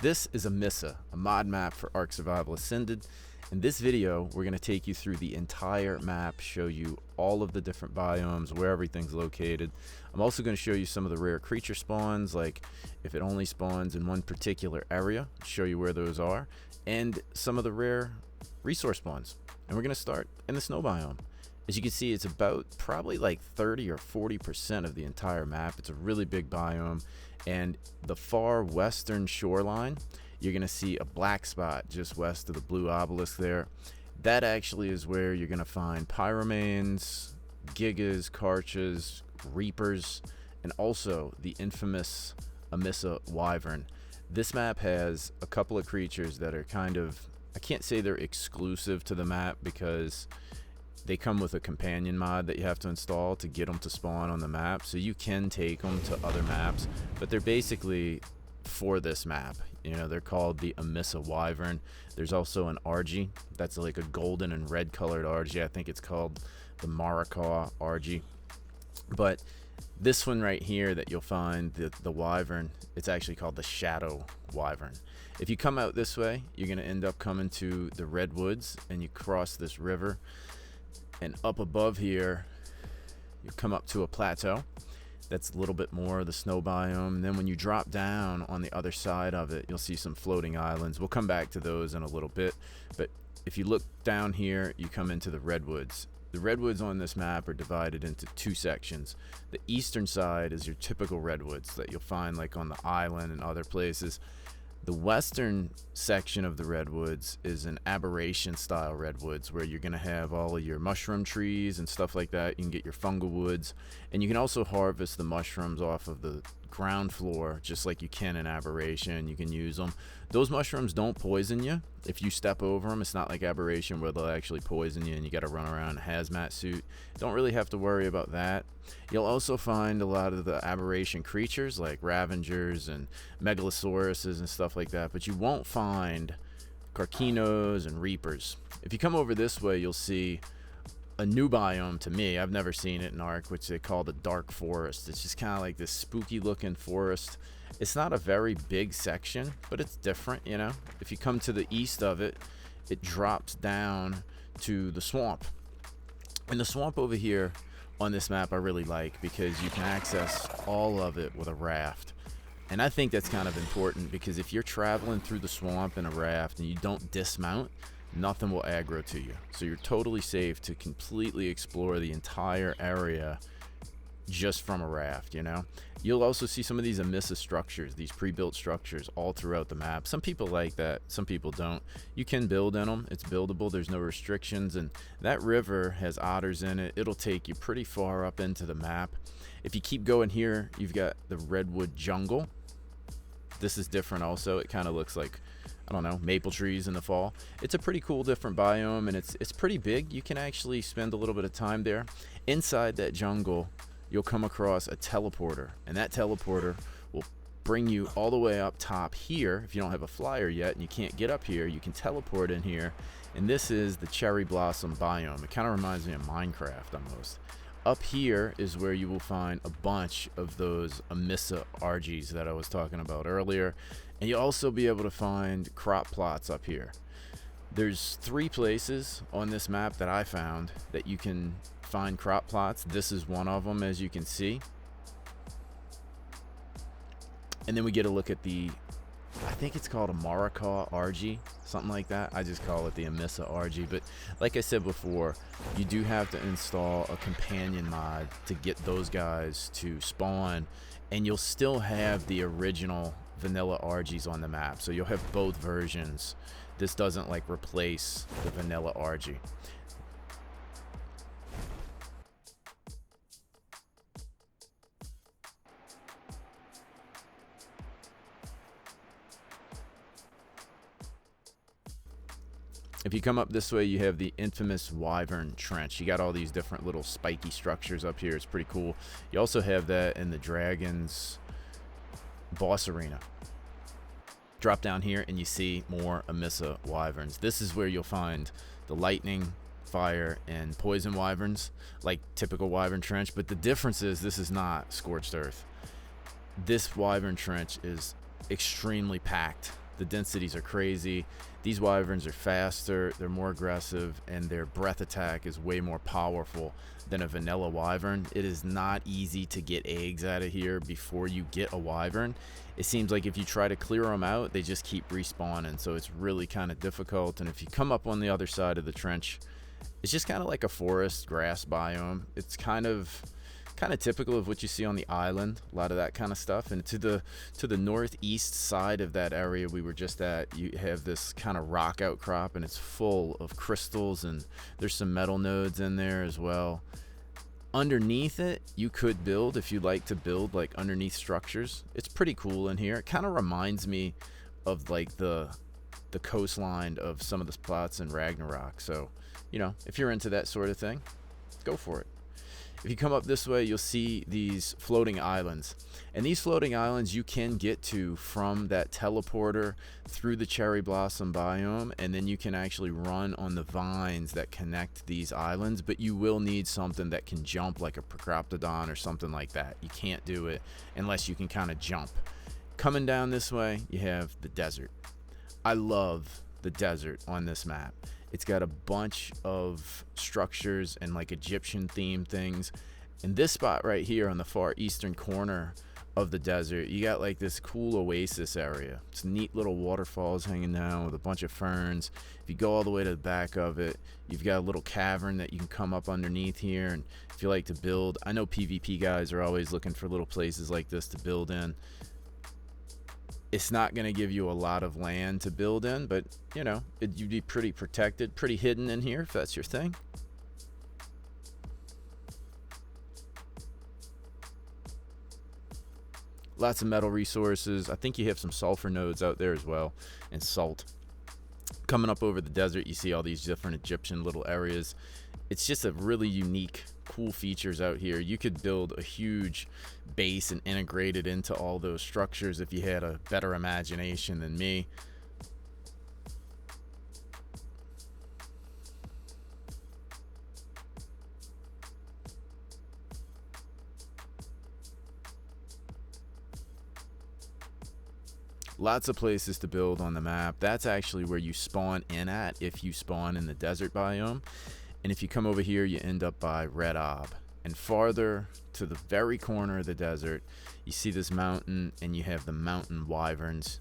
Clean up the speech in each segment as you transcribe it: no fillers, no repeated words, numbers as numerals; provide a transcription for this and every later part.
This is Amissa, a mod map for Ark Survival Ascended. In this video, we're going to take you through the entire map, show you all of the different biomes, where everything's located. I'm also going to show you some of the rare creature spawns, like if it only spawns in one particular area, show you where those are, and some of the rare resource spawns. And we're going to start in the snow biome. As you can see, it's about probably like 30 or 40% of the entire map. It's a really big biome, and the far western shoreline, you're going to see a black spot just west of the blue obelisk there. That actually is where you're going to find pyromanes, gigas, karchas, reapers, and also the infamous Amissa wyvern. This map has a couple of creatures that are kind of, I can't say they're exclusive to the map because they come with a companion mod that you have to install to get them to spawn on the map. So you can take them to other maps, but they're basically for this map. You know, they're called the Amissa wyvern. There's also an RG that's like a golden and red colored RG. I think it's called the Marakaw RG. But this one right here that you'll find, the wyvern, it's actually called the shadow wyvern. If you come out this way, you're going to end up coming to the Redwoods, and you cross this river, and up above here you come up to a plateau that's a little bit more of the snow biome. And then when you drop down on the other side of it, you'll see some floating islands. We'll come back to those in a little bit, but if you look down here, you come into the Redwoods. The Redwoods on this map are divided into two sections. The eastern side is your typical Redwoods that you'll find like on the island and other places. The western section of the Redwoods is an aberration style Redwoods, where you're going to have all of your mushroom trees and stuff like that. You can get your fungal woods, and you can also harvest the mushrooms off of the ground floor just like you can in aberration. You can use them. Those mushrooms don't poison you if you step over them. It's not like aberration where they'll actually poison you and you got to run around in a hazmat suit. Don't really have to worry about that. You'll also find a lot of the aberration creatures like ravengers and megalosauruses and stuff like that, but you won't find carcinos and reapers. If you come over this way, you'll see a new biome to me. I've never seen it in Ark, which they call the dark forest. It's just kind of like this spooky looking forest. It's not a very big section, but it's different, you know. If you come to the east of it, it drops down to the swamp. And the swamp over here on this map I really like, because you can access all of it with a raft. And I think that's kind of important, because if you're traveling through the swamp in a raft and you don't dismount, nothing will aggro to you. So you're totally safe to completely explore the entire area just from a raft, you know. You'll also see some of these Amissa structures, these pre-built structures all throughout the map. Some people like that, some people don't. You can build in them. It's buildable. There's no restrictions, and that river has otters in it. It'll take you pretty far up into the map. If you keep going here, you've got the Redwood jungle. This is different also. It kind of looks like, I don't know, maple trees in the fall. It's a pretty cool different biome, and it's pretty big. You can actually spend a little bit of time there. Inside that jungle, you'll come across a teleporter, and that teleporter will bring you all the way up top here. If you don't have a flyer yet and you can't get up here, you can teleport in here, and this is the cherry blossom biome. It kind of reminds me of Minecraft almost. Up here is where you will find a bunch of those Amissa RGs that I was talking about earlier, and you'll also be able to find crop plots up here. There's 3 places on this map that I found that you can find crop plots. This is one of them, as you can see. And then we get a look at the, I think it's called a Marakaw RG, something like that. I just call it the Amissa RG. But like I said before, you do have to install a companion mod to get those guys to spawn, and you'll still have the original vanilla RGs on the map. So you'll have both versions. This doesn't like replace the vanilla RG. If you come up this way, you have the infamous Wyvern trench. You got all these different little spiky structures up here. It's pretty cool. You also have that in the Dragon's boss arena. Drop down here and you see more Amissa wyverns. This is where you'll find the lightning, fire, and poison wyverns, like typical wyvern trench. But the difference is this is not scorched earth. This wyvern trench is extremely packed The densities are crazy. These wyverns are faster, they're more aggressive, and their breath attack is way more powerful than a vanilla wyvern. It is not easy to get eggs out of here before you get a wyvern. It seems like if you try to clear them out, they just keep respawning, so it's really kind of difficult. And if you come up on the other side of the trench, it's just kind of like a forest grass biome. It's kind of typical of what you see on the island, a lot of that kind of stuff. And to the northeast side of that area we were just at, you have this kind of rock outcrop, and it's full of crystals, and there's some metal nodes in there as well. Underneath it, you could build, if you like to build like underneath structures. It's pretty cool in here. It kind of reminds me of like the coastline of some of the spots in Ragnarok. So, you know, if you're into that sort of thing, go for it. If you come up this way, you'll see these floating islands. And these floating islands you can get to from that teleporter through the cherry blossom biome, and then you can actually run on the vines that connect these islands, but you will need something that can jump, like a Procroptodon or something like that. You can't do it unless you can kind of jump. Coming down this way, you have the desert. I love the desert on this map. It's got a bunch of structures and like Egyptian themed things. In this spot right here on the far eastern corner of the desert, you got like this cool oasis area. It's neat little waterfalls hanging down with a bunch of ferns. If you go all the way to the back of it, you've got a little cavern that you can come up underneath here. And if you like to build, I know PvP guys are always looking for little places like this to build in. It's not going to give you a lot of land to build in, but you know, you'd be pretty protected, pretty hidden in here if that's your thing. Lots of metal resources. I think you have some sulfur nodes out there as well, and salt. Coming up over the desert, you see all these different Egyptian little areas. It's just a really unique, cool features out here. You could build a huge base and integrate it into all those structures if you had a better imagination than me. Lots of places to build on the map. That's actually where you spawn in at if you spawn in the desert biome. And if you come over here, you end up by Red Ob. And farther to the very corner of the desert, you see this mountain, and you have the mountain wyverns.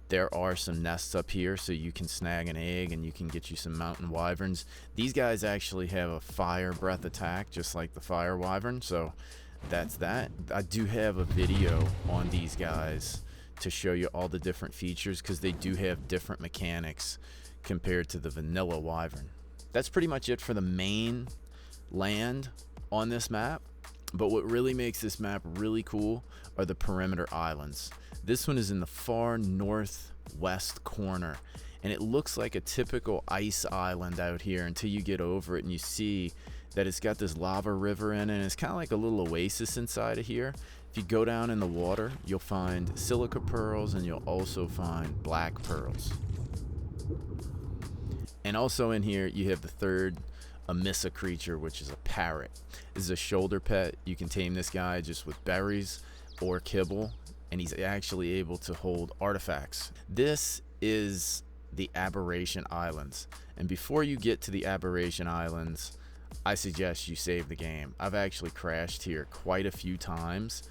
There are some nests up here, so you can snag an egg and you can get you some mountain wyverns. These guys actually have a fire breath attack, just like the fire wyvern. So that's that. I do have a video on these guys to show you all the different features, because they do have different mechanics compared to the vanilla wyvern. That's pretty much it for the main land on this map. But what really makes this map really cool are the perimeter islands. This one is in the far northwest corner, and it looks like a typical ice island out here until you get over it and you see that it's got this lava river in it, and it's kind of like a little oasis inside of here. If you go down in the water, you'll find silica pearls, and you'll also find black pearls. And also in here, you have the third Amissa creature, which is a parrot. This is a shoulder pet. You can tame this guy just with berries or kibble, and he's actually able to hold artifacts. This is the Aberration Islands. And before you get to the Aberration Islands, I suggest you save the game. I've actually crashed here quite a few times.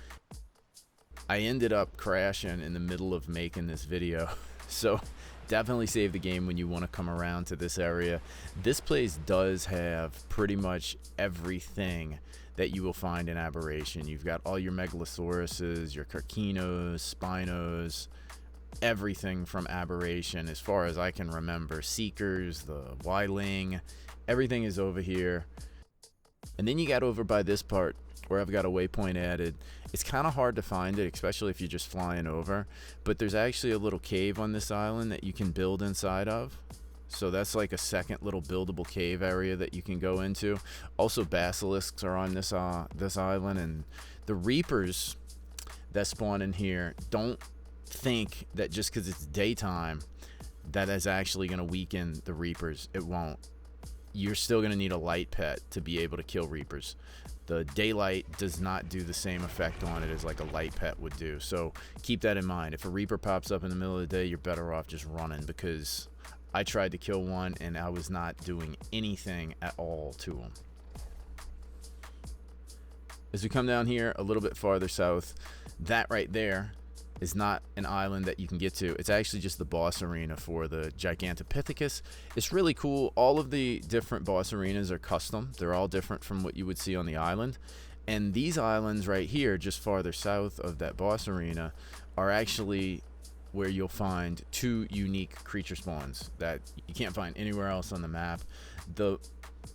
I ended up crashing in the middle of making this video. So definitely save the game when you want to come around to this area. This place does have pretty much everything that you will find in Aberration. You've got all your megalosauruses, your carcinos, spinos, everything from Aberration as far as I can remember. Seekers, the Yling, everything is over here. And then you got over by this part where I've got a waypoint added. It's kind of hard to find it, especially if you're just flying over, but there's actually a little cave on this island that you can build inside of. So that's like a second little buildable cave area that you can go into. Also, basilisks are on this island, and the reapers that spawn in here, don't think that just because it's daytime that is actually going to weaken the reapers. It won't. You're still going to need a light pet to be able to kill reapers. The daylight does not do the same effect on it as like a light pet would do. So keep that in mind. If a Reaper pops up in the middle of the day, you're better off just running, because I tried to kill one and I was not doing anything at all to him. As we come down here a little bit farther south, that right there is not an island that you can get to. It's actually just the boss arena for the Gigantopithecus. It's really cool. All of the different boss arenas are custom. They're all different from what you would see on the island. And these islands right here, just farther south of that boss arena, are actually where you'll find 2 unique creature spawns that you can't find anywhere else on the map. The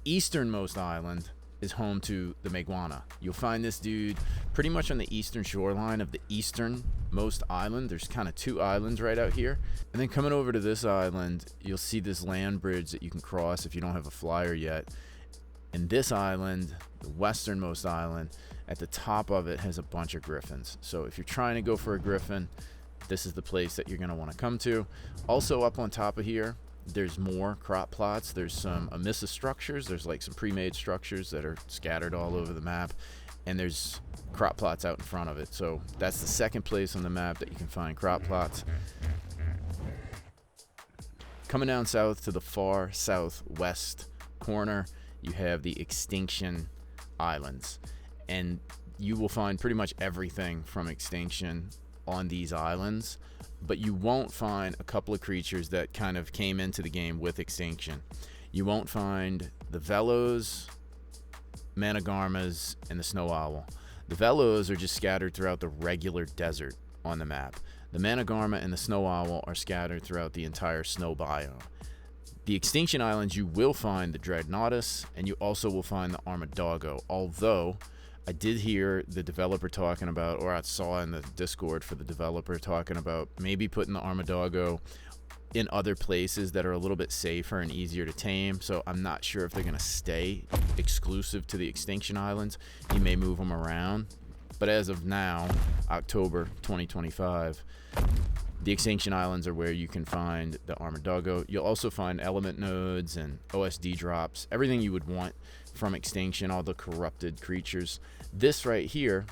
easternmost island is home to the Meguana. You'll find this dude pretty much on the eastern shoreline of the easternmost island. There's kind of 2 islands right out here. And then coming over to this island, you'll see this land bridge that you can cross if you don't have a flyer yet. And this island, the westernmost island, at the top of it has a bunch of griffins. So if you're trying to go for a griffin, this is the place that you're going to want to come to. Also up on top of here, there's more crop plots. There's some Amissa structures. There's like some pre-made structures that are scattered all over the map, and there's crop plots out in front of it. So that's the second place on the map that you can find crop plots. Coming down south to the far southwest corner, you have the Extinction Islands, and you will find pretty much everything from Extinction on these islands, but you won't find a couple of creatures that kind of came into the game with Extinction. You won't find the Velos, Managarmas, and the Snow Owl. The Velos are just scattered throughout the regular desert on the map. The Managarma and the Snow Owl are scattered throughout the entire snow biome. The Extinction Islands, you will find the Dreadnoughtus, and you also will find the Armadoggo, although I did hear the developer talking about, or I saw in the Discord for the developer talking about maybe putting the Armadoggo in other places that are a little bit safer and easier to tame. So I'm not sure if they're going to stay exclusive to the Extinction Islands. You may move them around. But as of now, October 2025, the Extinction Islands are where you can find the Armadoggo. You'll also find element nodes and OSD drops, everything you would want from Extinction, all the corrupted creatures. This right here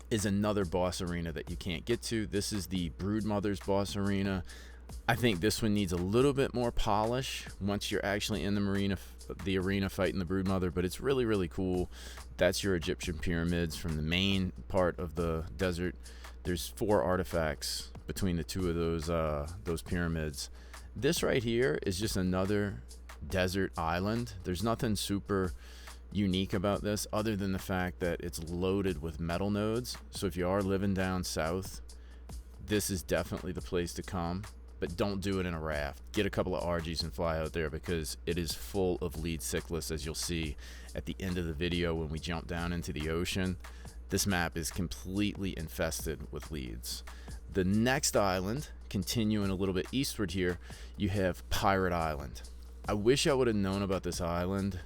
is another boss arena that you can't get to. This is the Broodmother's boss arena. I think this one needs a little bit more polish once you're actually in the arena fighting the Broodmother, but it's really, really cool. That's your Egyptian pyramids from the main part of the desert. There's 4 artifacts between the 2 of those pyramids. This right here is just another desert island. There's nothing super unique about this other than the fact that it's loaded with metal nodes. So if you are living down south, this is definitely the place to come, but don't do it in a raft. Get a couple of RGs and fly out there, because it is full of lead cyclists, as you'll see at the end of the video when we jump down into the ocean. This map is completely infested with leads. The next island, continuing a little bit eastward here, you have Pirate Island. I wish I would have known about this island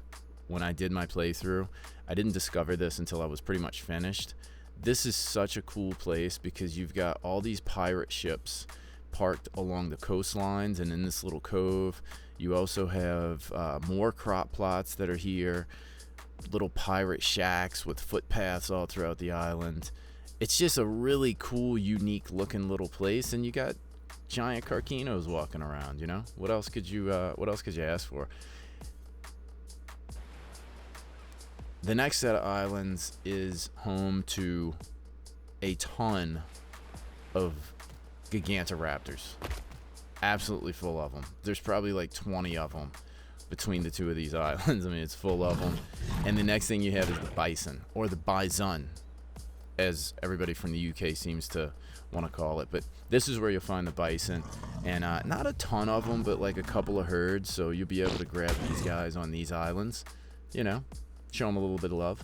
when I did my playthrough. I didn't discover this until I was pretty much finished. This is such a cool place because you've got all these pirate ships parked along the coastlines and in this little cove. You also have more crop plots that are here, little pirate shacks with footpaths all throughout the island. It's just a really cool, unique looking little place, and you got giant Carcinos walking around. You know, what else could you ask for? The next set of islands is home to a ton of Gigantoraptors, absolutely full of them. There's probably like 20 of them between the 2 of these islands. I mean, it's full of them. And the next thing you have is the bison, or the bison, as everybody from the UK seems to want to call it. But this is where you'll find the bison, and not a ton of them, but like a couple of herds. So you'll be able to grab these guys on these islands, you know, show them a little bit of love.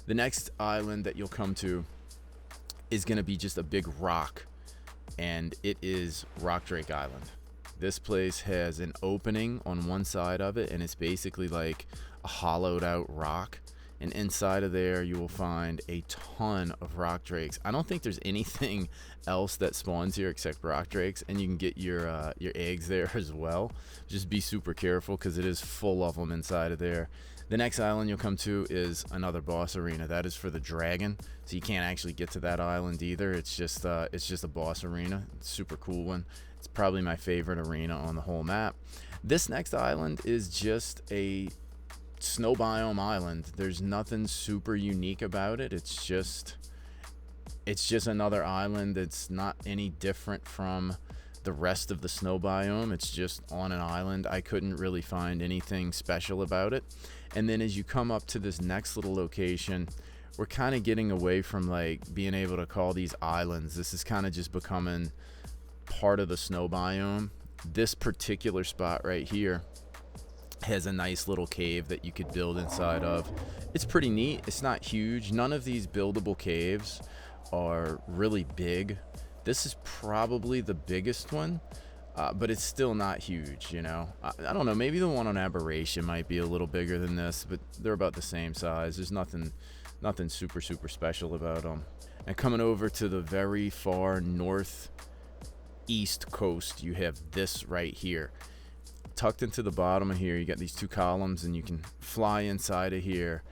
The next island that you'll come to is going to be just a big rock, and it is Rock Drake Island. This place has an opening on one side of it, and it's basically like a hollowed out rock, and inside of there you will find a ton of rock drakes. I don't think there's anything else that spawns here except rock drakes, and you can get your eggs there as well. Just be super careful because it is full of them inside of there. The next island you'll come to is another boss arena. That is for the dragon, so you can't actually get to that island either. It's just a boss arena. It's a super cool one. It's probably my favorite arena on the whole map. This next island is just a snow biome island. There's nothing super unique about it. It's just another island that's not any different from the rest of the snow biome. It's just on an island. I couldn't really find anything special about it. And then as you come up to this next little location, we're kind of getting away from like being able to call these islands. This is kind of just becoming part of the snow biome. This particular spot right here has a nice little cave that you could build inside of. It's pretty neat. It's not huge. None of these buildable caves are really big. This is probably the biggest one, but it's still not huge, you know. I don't know, maybe the one on Aberration might be a little bigger than this, but they're about the same size. There's nothing super special about them. And coming over to the very far northeast coast, you have this right here. Tucked into the bottom of here, you got these two columns, and you can fly inside of here,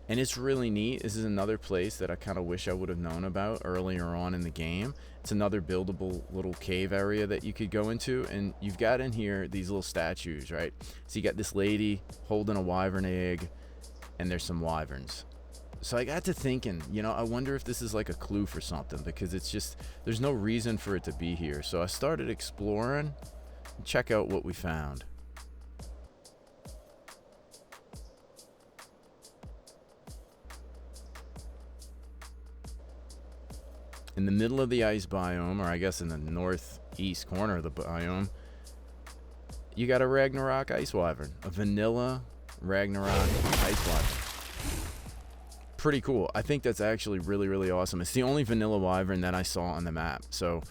and it's really neat. This is another place that I kind of wish I would have known about earlier on in the game. It's another buildable little cave area that you could go into, and you've got in here these little statues, right? So you got this lady holding a wyvern egg, and there's some wyverns. So I got to thinking, you know, I wonder if this is like a clue for something, because it's just, there's no reason for it to be here. So I started exploring. Check out what we found. In the middle of the ice biome, or I guess in the northeast corner of the biome, you got a Ragnarok ice wyvern, a vanilla Ragnarok ice wyvern. Pretty cool. I think that's actually really awesome. It's the only vanilla wyvern that I saw on the map. So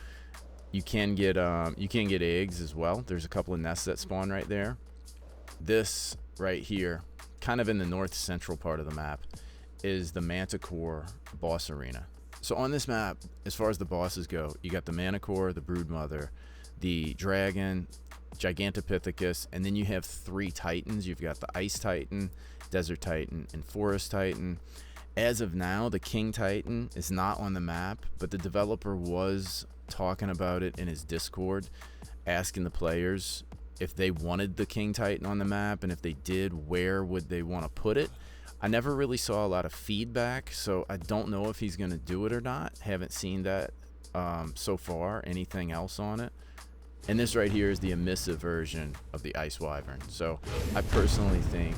you can get eggs as well. There's a couple of nests that spawn right there. This right here, kind of in the north central part of the map, is the Manticore boss arena. So on this map, as far as the bosses go, you got the Manticore, the Broodmother, the Dragon, Gigantopithecus, and then you have 3 Titans. You've got the Ice Titan, Desert Titan, and Forest Titan. As of now, the King Titan is not on the map, but the developer was talking about it in his Discord, asking the players if they wanted the King Titan on the map, and if they did, where would they want to put it. I never really saw a lot of feedback, so I don't know if he's going to do it or not. Haven't seen that so far, anything else on it. And this right here is the Amissa version of the Ice Wyvern. So I personally think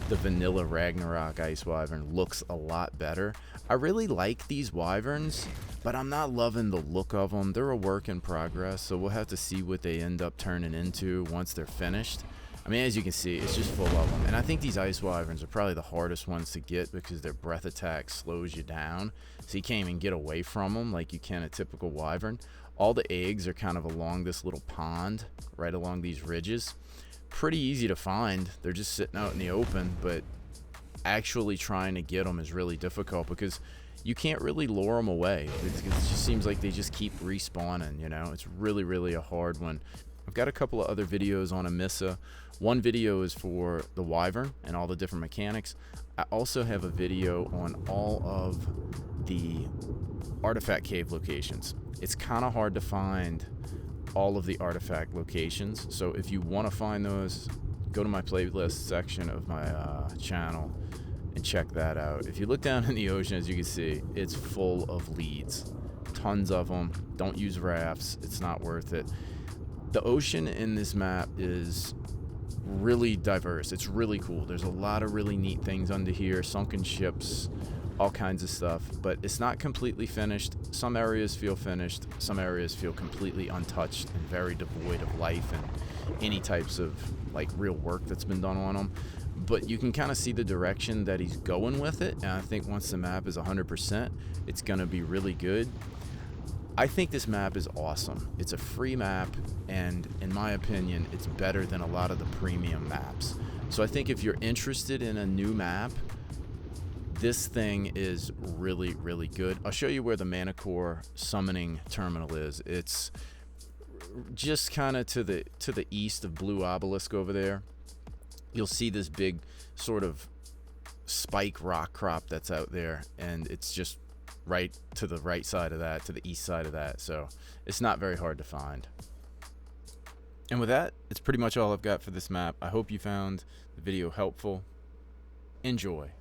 the vanilla Ragnarok Ice Wyvern looks a lot better. I really like these wyverns, but I'm not loving the look of them. They're a work in progress, so we'll have to see what they end up turning into once they're finished. I mean, as you can see, it's just full of them. And I think these ice wyverns are probably the hardest ones to get because their breath attack slows you down. So you can't even get away from them like you can a typical wyvern. All the eggs are kind of along this little pond, right along these ridges. Pretty easy to find. They're just sitting out in the open, but actually trying to get them is really difficult because you can't really lure them away. It just seems like they just keep respawning, you know? It's really a hard one. I've got a couple of other videos on Amissa. One video is for the wyvern and all the different mechanics. I also have a video on all of the artifact cave locations. It's kind of hard to find all of the artifact locations, so if you want to find those, go to my playlist section of my channel and check that out. If you look down in the ocean, as you can see, it's full of leads, tons of them. Don't use rafts, it's not worth it. The ocean in this map is really diverse. It's really cool. There's a lot of really neat things under here, sunken ships, all kinds of stuff, but it's not completely finished. Some areas feel finished, some areas feel completely untouched and very devoid of life and any types of like real work that's been done on them. But you can kind of see the direction that he's going with it, and I think once the map is 100%, it's gonna be really good. I think this map is awesome. It's a free map, and in my opinion, it's better than a lot of the premium maps. So I think if you're interested in a new map, This thing is really, really good. I'll show you where the mana core summoning terminal is. It's just kind of to the east of Blue Obelisk over there. You'll see this big sort of spike rock crop that's out there, and it's just right to the right side of that, to the east side of that, so it's not very hard to find. And with that, it's pretty much all I've got for this map. I hope you found the video helpful. Enjoy.